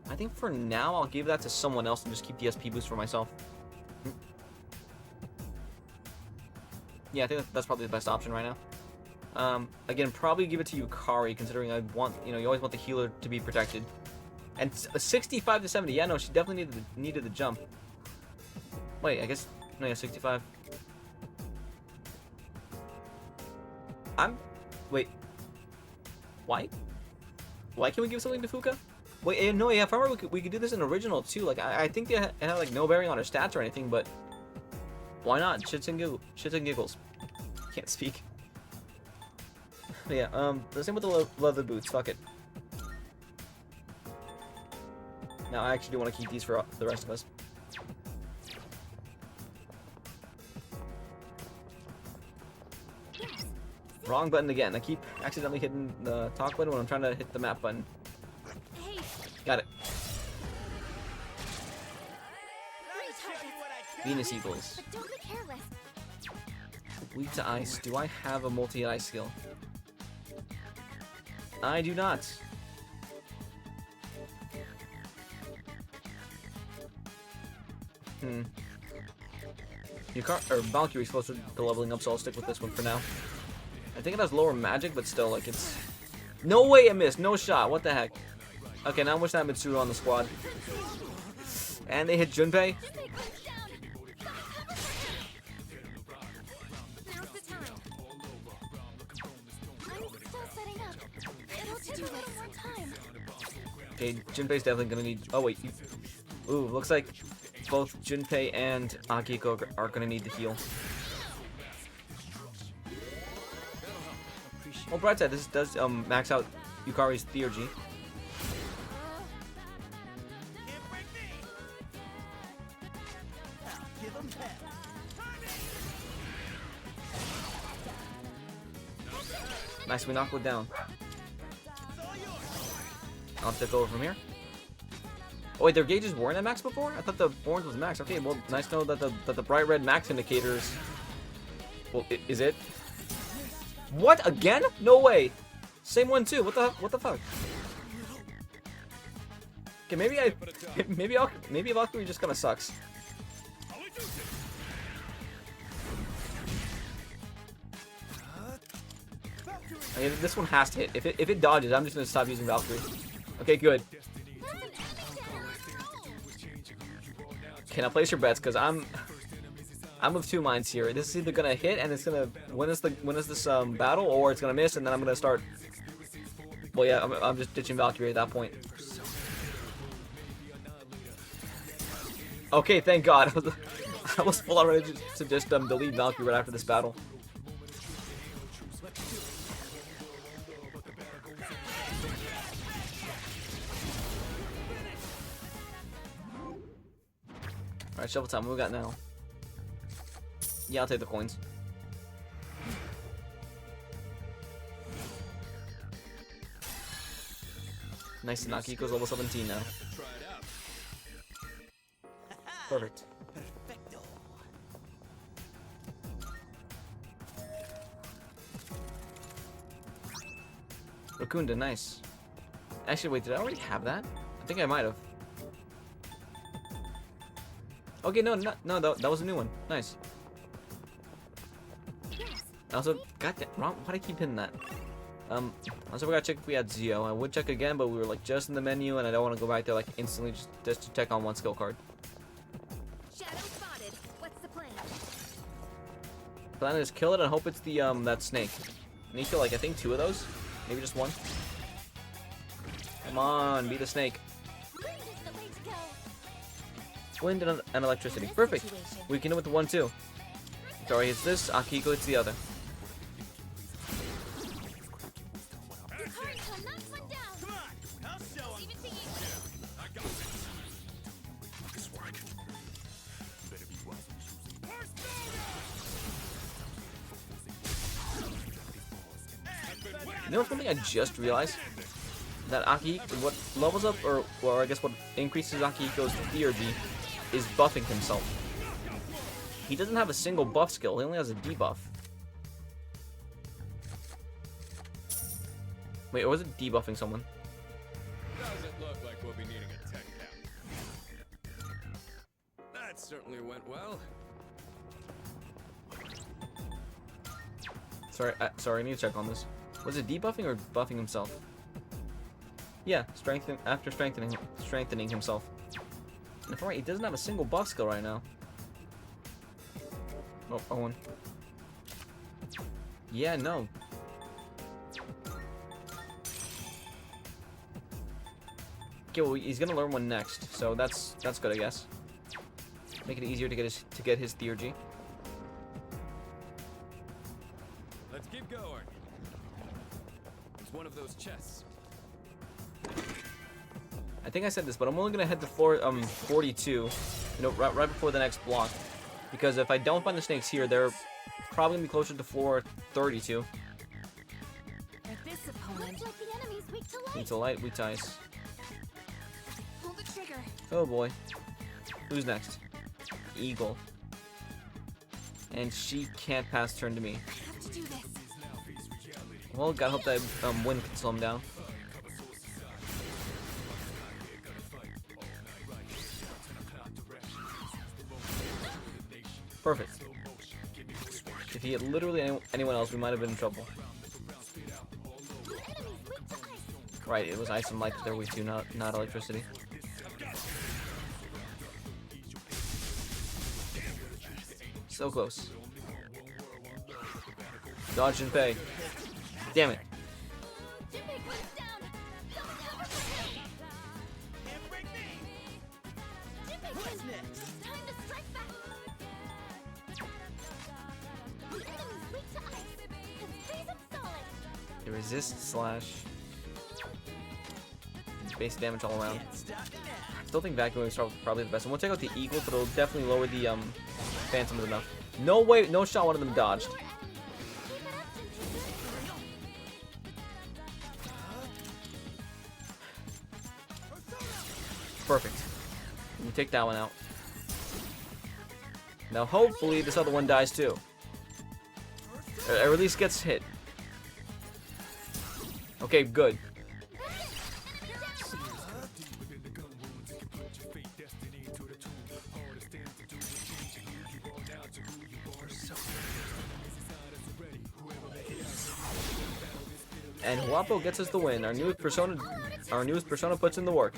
I think for now I'll give that to someone else and just keep the SP boost for myself. Yeah, I think that's probably the best option right now. Again, probably give it to Yukari, considering I want, you always want the healer to be protected. And 65 to 70. Yeah, no, she definitely needed the jump. Wait, I guess no, yeah, 65. Wait. Why? Why can't we give something to Fuka? Wait, no, yeah, if I remember, we could do this in original too. Like, I think it had like no bearing on her stats or anything, but why not? Shits and giggles. Can't speak. But yeah, the same with the leather boots. Fuck it. Now I actually do want to keep these for the rest of us. Wrong button again. I keep accidentally hitting the talk button when I'm trying to hit the map button. Hey, Got it. three targets. Venus Eagles. But don't be careless. Weak to ice. Do I have a multi-ice skill? I do not. Valkyrie's closer to leveling up, so I'll stick with this one for now. I think it has lower magic, but still, like, it's... No way I missed! No shot! What the heck? Okay, now I'm wishing I had Mitsuru on the squad. And they hit Junpei. Junpei crouched down. Now's the time. I'm still setting up. It'll take a little more time. Okay, Junpei's definitely gonna need... Oh, wait. Ooh, looks like both Junpei and Akiko are gonna need to heal. Well, bright side, this does max out Yukari's Theurgy. Nice, we knock it down. I'll take over from here. Oh wait, their gauges weren't at max before? I thought the orange was max. Okay, well, nice to know that the bright red max indicators. Well, is it? What, again? No way. Same one too. What the fuck? Okay, maybe Valkyrie just kind of sucks. I mean, this one has to hit. If it dodges, I'm just gonna stop using Valkyrie. Okay, good. Okay, now place your bets, because I'm of two minds here. This is either gonna hit and it's gonna win us this battle, or it's gonna miss and then I'm gonna start. Well, yeah, I'm just ditching Valkyrie at that point. Okay, thank God. I was full on ready to just delete Valkyrie right after this battle. Alright, shovel time. What we got now? Yeah, I'll take the coins. Nice, Akihiko's level 17 now. Perfect. Rakunda, nice. Actually, wait, did I already have that? I think I might have. Okay, no, that was a new one. Nice. I also got that wrong. Why do I keep hitting that? Also forgot to check if we had Zio. I would check again, but we were like just in the menu, and I don't want to go back there like instantly just to check on one skill card. Shadow spotted. What's the plan? Plan is kill it and hope it's the that snake. I need to kill like I think 2 of those, maybe just 1. Come on, be the snake. Wind is the way to go. Wind and electricity. Perfect. We can do it with the 1 too. Sorry, it's this. Akihiko, it's the other. You know something I just realized? That Akihiko, what levels up, or I guess what increases Akihiko's theurgy is buffing himself. He doesn't have a single buff skill, he only has a debuff. Wait, or was it debuffing someone? Doesn't look like we'll be needing a tech cap. That certainly went well. Sorry, I need to check on this. Was it debuffing or buffing himself? Yeah, strengthening himself. And if I'm right, he doesn't have a single buff skill right now. Oh, Owen. Yeah, no. Okay, well he's gonna learn one next, so that's good, I guess. Make it easier to get his theurgy. Let's keep going. It's one of those chests. I think I said this, but I'm only gonna head to floor 42, you know, right before the next block, because if I don't find the snakes here, they're probably gonna be closer to floor 32. Like this opponent. Looks like the enemy's weak to light. Need to light, weak to ice. Pull the trigger. Oh boy, who's next? Eagle, and she can't pass turn to me. I have to do this. Well, gotta hope that wind can slow him down. Perfect. If he hit literally anyone else, we might have been in trouble. Right, it was ice and light that they're weak to, not electricity. So close. Dodge and pay. Damn it. It resists slash base damage all around. I still think vacuum is probably the best one. We'll take out the eagle, but it'll definitely lower the phantom enough. No way, no shot one of them dodged. Perfect. We take that one out. Now hopefully this other one dies too. Or at least gets hit. Okay, good. And Huapo gets us the win. Our newest persona puts in the work.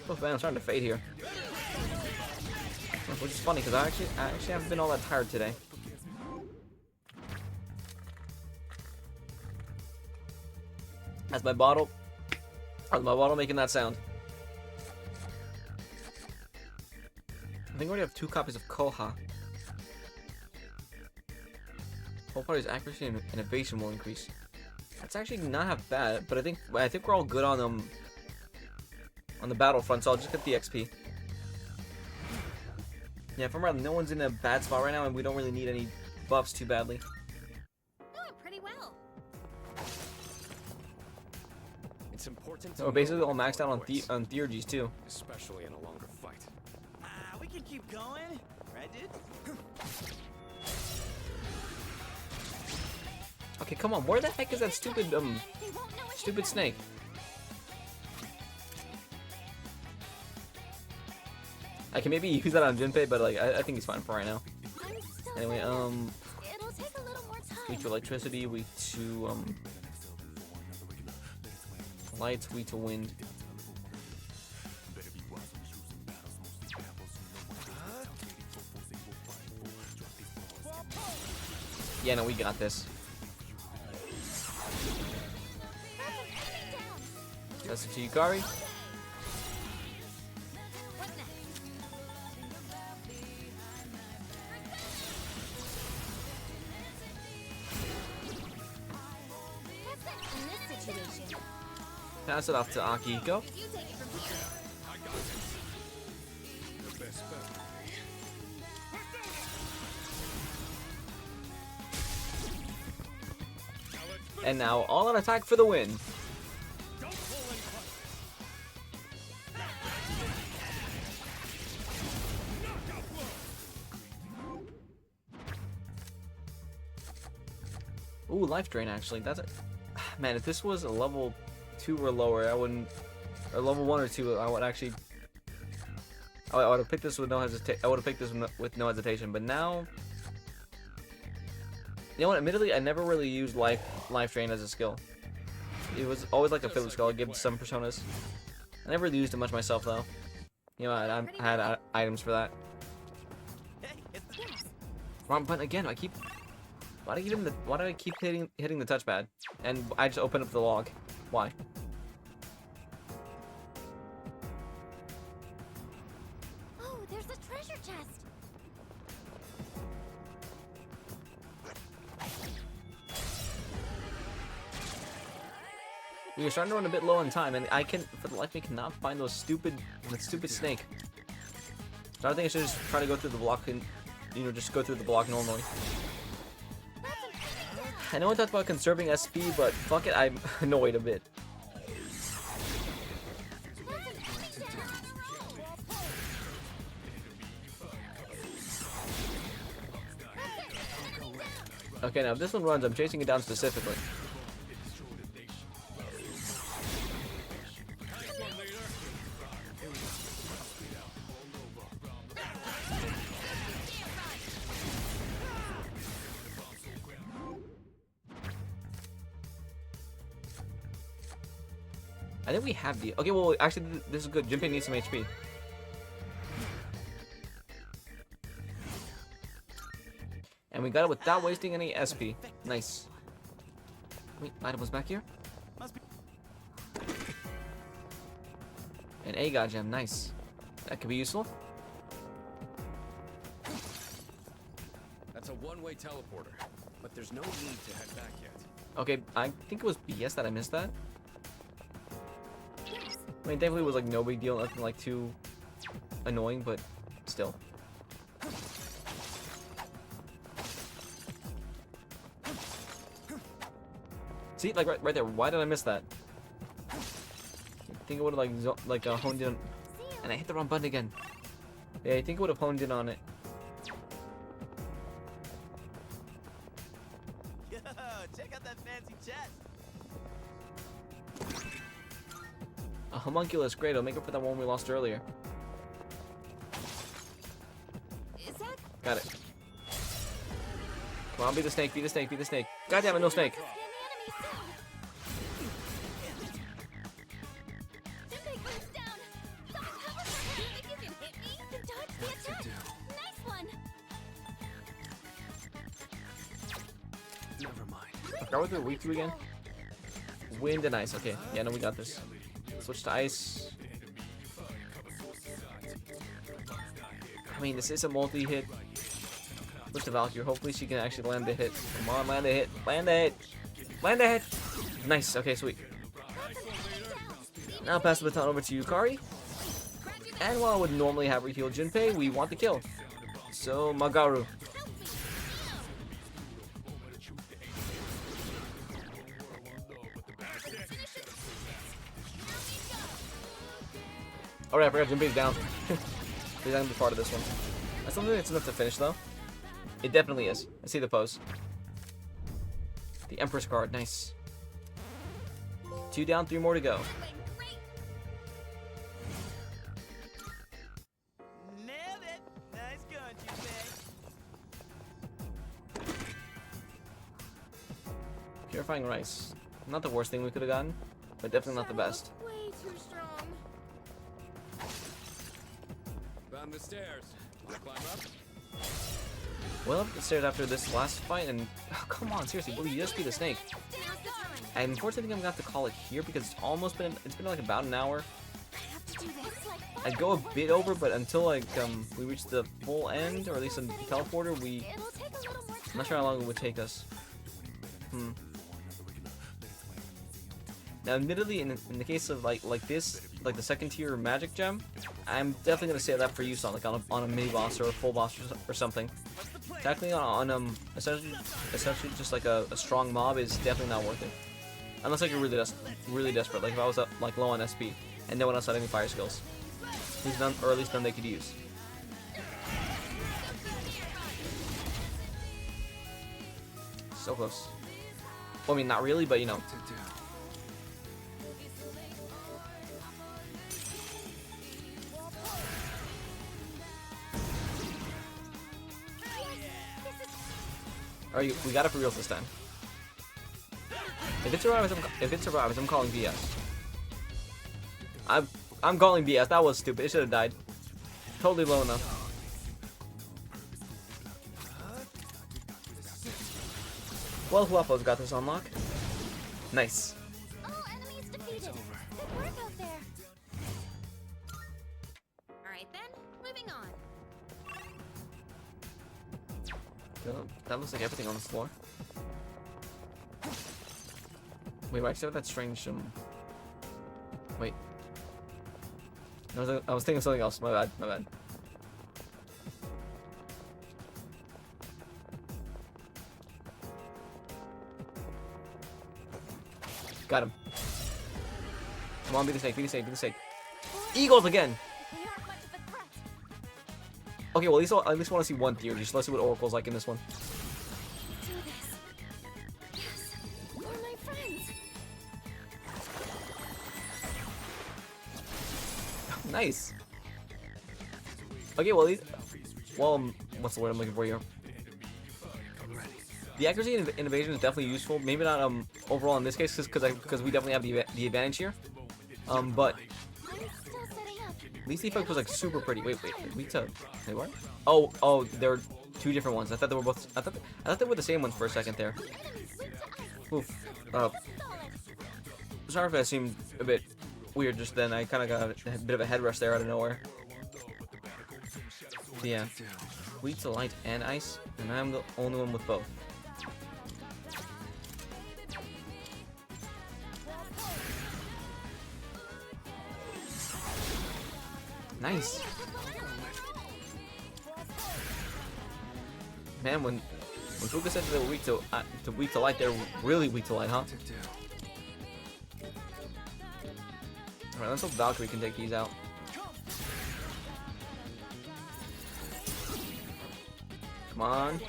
Oh man, I'm starting to fade here. Which is funny because I actually haven't been all that tired today. That's my bottle. That's my bottle making that sound. I think I already have 2 copies of Koha. Whole party's accuracy and evasion will increase. That's actually not half bad, but I think we're all good on the battlefront, so I'll just get the XP. Yeah, if I'm right, no one's in a bad spot right now, and we don't really need any buffs too badly. Doing pretty well. It's important So we're basically all maxed out on theurgies too. especially in a longer fight. We can keep going, right, dude? Okay, come on. Where the heck is that stupid stupid snake? I can maybe use that on Junpei, but like I think he's fine for right now. Anyway, It'll take a little more time. weak to electricity, weak to lights, weak to wind. Yeah, no, we got this. That's it to Yukari. What next? What's that in this situation? Pass it off to Akihiko. You take it from here. I got this. The best bet. And now all on attack for the win. Don't pull any Ooh, life drain actually. That's it. Man, if this was a level 2 or lower, I wouldn't. Or level 1 or 2, I would actually. I would have picked this with no hesitation. I would have picked this with no hesitation. But now, you know what? Admittedly, I never really used life drain as a skill. It was always like a filler skill I give to some personas. I never really used it much myself though. You know, I had items for that. Wrong button again. Why do I keep hitting the touchpad? And I just open up the log. Why? Oh, there's a treasure chest. We are starting to run a bit low on time, and I can, for the life of me, cannot find that stupid snake. So I think I should just try to go through the block and, you know, just go through the block normally. I know I talked about conserving SP, but fuck it, I'm annoyed a bit. Okay, now if this one runs, I'm chasing it down specifically. I think we have the... Okay, well, actually, this is good. Junpei needs some HP. And we got it without wasting any SP. Nice. Wait, item was back here? An A-God gem, nice. That could be useful. That's a one-way teleporter, but there's no need to head back yet. Okay, I think it was BS that I missed that. I mean, thankfully it was like no big deal, nothing like too annoying, but still. See, like right there. Why did I miss that? I think it would have like honed in, on, and I hit the wrong button again. Yeah, I think it would have honed in on it. Yo, check out that fancy chest. A homunculus, great. I'll make up for that one we lost earlier. Is that Got it. Come on, be the snake, be the snake, be the snake. God damn it, no snake. Never mind. I forgot what we were weak to again. Wind and ice. Okay, yeah, no, we got this. Switch to ice. I mean, this is a multi-hit. Switch to Valkyrie. Hopefully she can actually land the hit. Come on, land the hit. Land the hit. Land the hit. Nice. Okay, sweet. Now pass the baton over to Yukari. And while I would normally have her heal Junpei, we want the kill. So, Magaru. Alright, I forgot Junpei's down. He's not gonna be part of this one. I still think it's enough to finish, though. It definitely is. I see the pose. The Empress card. Nice. 2 down, 3 more to go. Nailed it. Nice going, Junpei. Purifying Rice. Not the worst thing we could have gotten, but definitely not the best. Way too strong. Found the stairs. Climb up. Well, up the stairs after this last fight, and oh, come on, seriously, will you just be the snake? Now's the time. And unfortunately, I'm gonna have to call it here because it's been like about an hour. I have to do this. I'd go a bit over, but until like we reach the full end, or at least a teleporter, It'll take a little more I'm not sure how long it would take us. Now, admittedly, in the case of like this, like the second tier magic gem, I'm definitely gonna save that for use on like on a mini boss or a full boss or something. Tackling on essentially just like a strong mob is definitely not worth it, unless like you're really desperate. Like if I was like low on SP and no one else had any fire skills, who's none, or at least none they could use. So close. Well, I mean, not really, but you know. Alright, we got it for real this time. If it survives, I'm calling BS. I'm calling BS. That was stupid. It should have died. Totally low enough. Well, Huapo's got this unlock. Nice. All enemies defeated. Good work out there. Alright then, moving on. That looks like everything on the floor. Wait, I still have that strange wait. I was thinking of something else. My bad. My bad. Got him. Come on, be the snake, be the snake, be the snake. Eagles again! We aren't much of a threat. Okay, well, at least want to see one tier. Just let's see what Oracle's like in this one. Do this. Yes. For my friends. Nice. Okay, well, what's the word I'm looking for here? The accuracy and innovation is definitely useful. Maybe not overall in this case, because we definitely have the advantage here. But I'm still setting up. at least the effect was like super pretty. Wait, wait, what? Oh, there are 2 different ones. I thought they were both. I thought they were the same ones for a second there. Oof. Sorry if that seemed a bit weird just then. I kind of got a bit of a head rush there out of nowhere. Yeah. Weak to light and ice, and I'm the only one with both. Nice. Man, when Fuka said they were weak to light, they're really weak to light, huh? Alright, let's hope Valkyrie can take these out. Come on.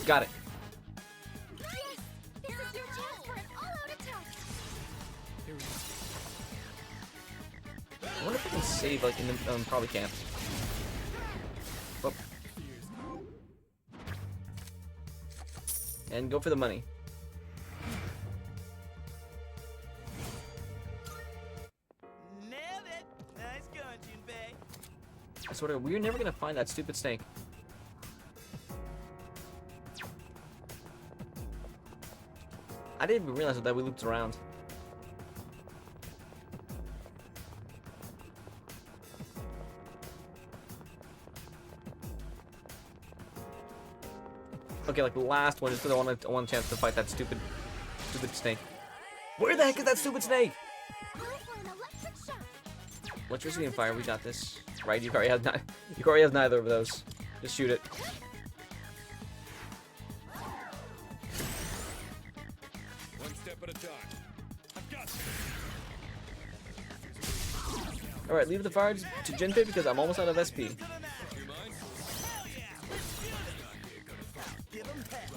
Got it. Yes! This is your chance for an all-out attack. I wonder if I can save, like, in the, probably can't. and go for the money. Nailed it. Nice going, Junpei. I swear to God, we're never gonna find that stupid snake. I didn't even realize that we looped around. Okay, like the last one, just because I want a chance to fight that stupid snake. Where the heck is that stupid snake? Go for an electric shock. Electricity and fire, we got this. Right, Yukari has neither of those. Just shoot it. One step at a time. I've got this. Alright, leave the fire to Jinpei because I'm almost out of SP. You mind? Hell yeah. Let's shoot it. Give him hell.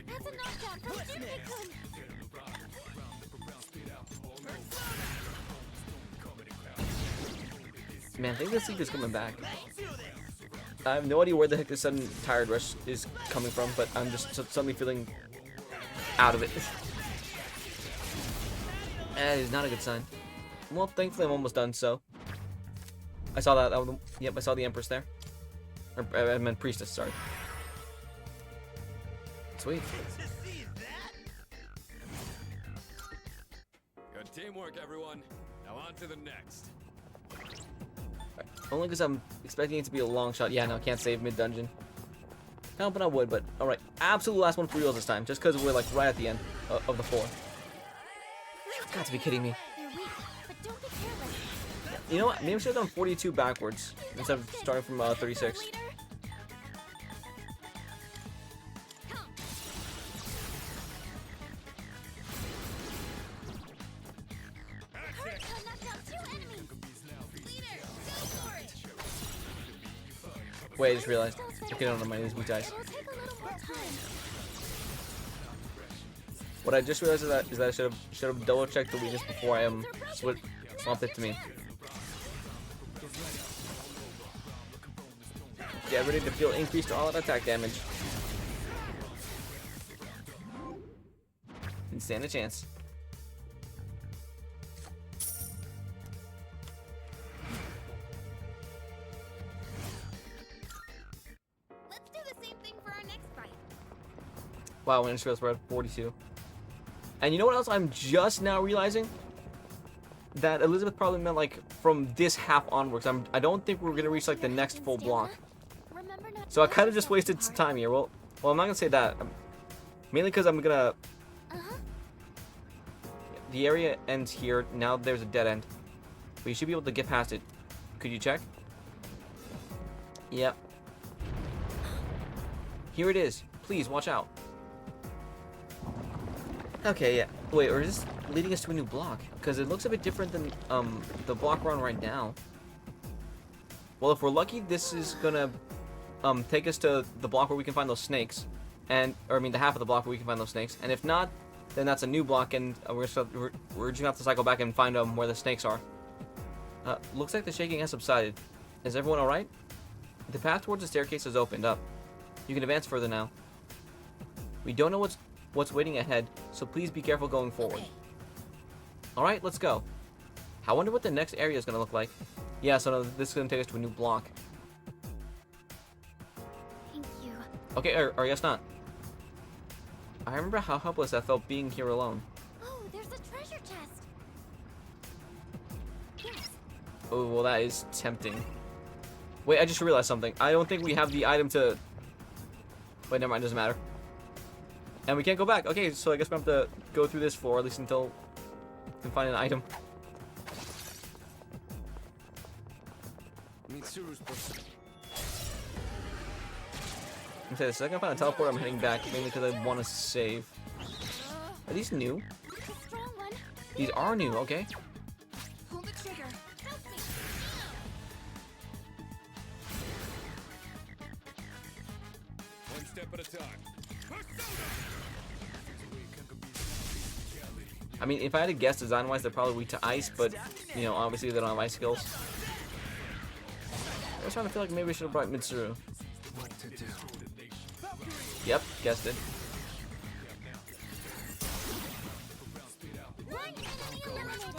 That's a knockdown from Junpei-kun. Man, I think this league is coming back. I have no idea where the heck this sudden tired rush is coming from, but I'm just suddenly feeling out of it. That is not a good sign. Well, thankfully I'm almost done, so. I saw that. Yep, I saw the Empress there. Or, I meant Priestess, sorry. Sweet. Just see that? Good teamwork, everyone. Now on to the next. Only because I'm expecting it to be a long shot. Yeah, no, I can't save mid-dungeon. No, but I would, but alright. Absolute last one for real this time, just because we're like right at the end of the 4. You've got to be kidding me. You're weak, but don't be careless. You know what? Maybe I should have done 42 backwards instead of starting from 36. Leader. Hurricane knocked out 2 enemies. Leader, go for it. Wait, I just realized. Okay, no, my name is Weeb. It'll take a little more time. What I just realized is that I should have double checked the weakness before I swamped it to me. Get ready to feel increased all-out attack damage. Didn't stand a chance. Let's do the same thing for our next fight. Wow, when we're at 42. And you know what else I'm just now realizing? That Elizabeth probably meant like from this half onwards. I don't think we're gonna reach like the next full block. Remember not So I to kind of push just yourself wasted too some hard. time here. Well, I'm not gonna say that. Mainly because I'm gonna. Uh-huh. The area ends here. Now there's a dead end. But you should be able to get past it. Could you check? Yep. Here it is. Please watch out. Okay, yeah. Wait, or is this leading us to a new block? Because it looks a bit different than the block we're on right now. Well, if we're lucky, this is gonna take us to the block where we can find those snakes, or I mean the half of the block where we can find those snakes. And if not, then that's a new block, and we're just gonna have to cycle back and find where the snakes are. Looks like the shaking has subsided. Is everyone all right? The path towards the staircase has opened up. You can advance further now. We don't know what's waiting ahead, so please be careful going forward. Okay. All right, let's go. I wonder what the next area is gonna look like. Yeah, so no, this is gonna take us to a new block. Thank you. Okay, or I guess not. I remember how helpless I felt being here alone. Oh, there's a treasure chest. Yes. Oh, well, that is tempting. Wait, I just realized something. I don't think we have the item to... Wait, never mind, doesn't matter. And we can't go back. Okay, so I guess we have to go through this floor, at least until we can find an item. Mitsuru's person. I'm saying, the second I find a teleport, I'm heading back, mainly because I want to save. Are these new? That's a strong one. These are new, okay. Pull the trigger. Help me. One step at a time. I mean, if I had to guess design-wise, they're probably weak to ice, but, you know, obviously they don't have ice skills. was trying to feel like maybe we should have brought Mitsuru. Yep, guessed it. One enemy eliminated.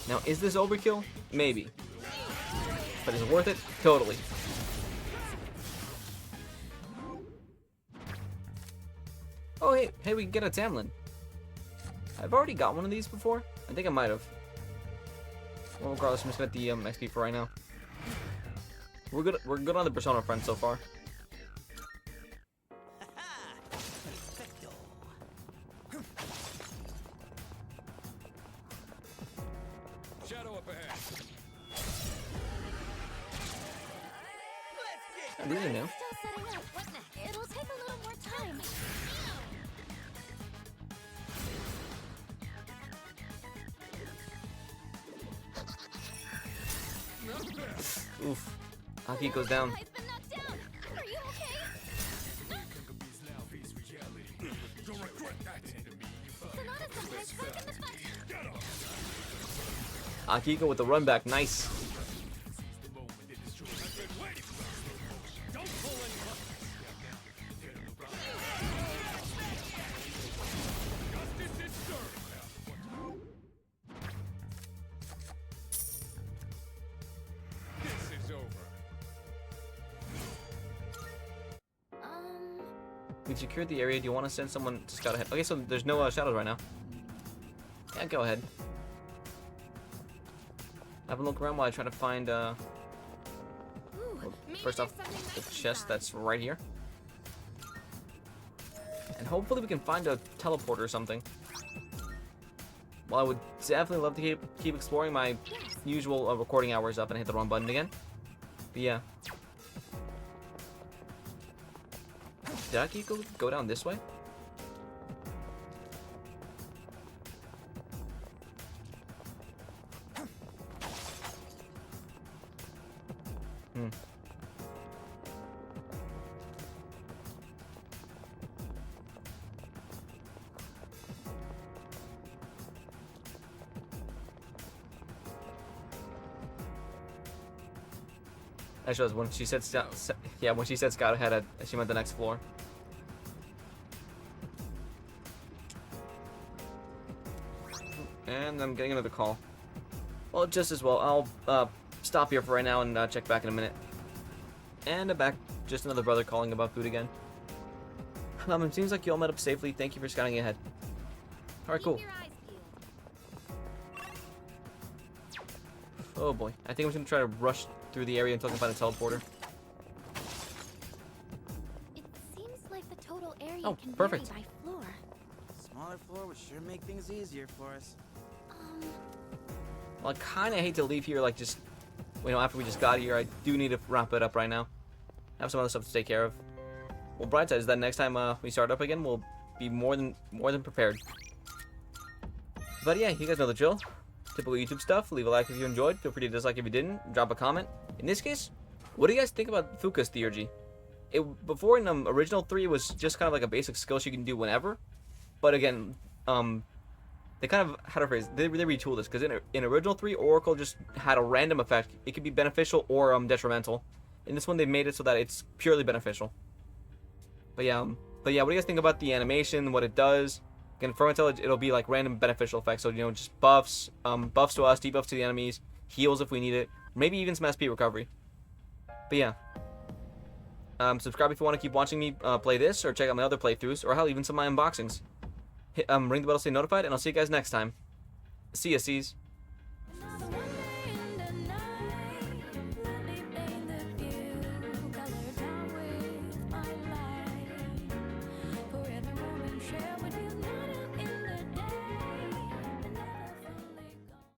Now, is this overkill? Maybe. But is it worth it? Totally. Oh, hey, we can get a Tamlin. I've already got one of these before. I think I might have. Well, regardless, I'm just gonna get the XP for right now. We're good on the Persona front so far. Perfecto. Shadow up ahead. I really know. Still setting up. What next? It'll take a little more time. Oof. Akiko's down. I've been knocked down. Are you okay? Sonata's sometimes broken the fight. Akiko with the run back. Nice. This is over. We've secured the area. Do you want to send someone to scout ahead? Okay, so there's no shadows right now. Yeah, go ahead. Have a look around while I try to find, Ooh, first off, the chest that's right here. And hopefully we can find a teleporter or something. Well, I would definitely love to keep exploring. My usual recording hours up and I hit the wrong button again. But yeah. Did I go down this way? Actually, when she said when she said scout ahead, she meant the next floor. And I'm getting another call. Well, just as well. I'll stop here for right now and check back in a minute. And I'm back. Just another brother calling about food again. It seems like you all met up safely. Thank you for scouting ahead. All right, cool. Keep your eyes peeled. Oh boy, I think I'm just gonna try to rush through the area until I can find a teleporter. It seems like the total area Oh, can perfect. vary by floor. Smaller floor would sure make things easier for us. Well, I kind of hate to leave here like just, after we just got here. I do need to wrap it up right now. I have some other stuff to take care of. Well, bright side is that next time we start up again, we'll be more than prepared. But yeah, you guys know the drill. Typical YouTube stuff. Leave a like if you enjoyed. Feel free to dislike if you didn't. Drop a comment. In this case, what do you guys think about Fuka's theurgy? Before in original 3 was just kind of like a basic skill she can do whenever. But again, they kind of had a phrase. They retooled this because in original 3, Oracle just had a random effect. It could be beneficial or detrimental. In this one, they made it so that it's purely beneficial. But yeah, what do you guys think about the animation? What it does? Again, for until it'll be like random beneficial effects. So just buffs, buffs to us, debuffs to the enemies, heals if we need it, maybe even some SP recovery. But yeah, subscribe if you want to keep watching me play this, or check out my other playthroughs, or hell, even some of my unboxings. Ring the bell to stay notified, and I'll see you guys next time. See ya, C's.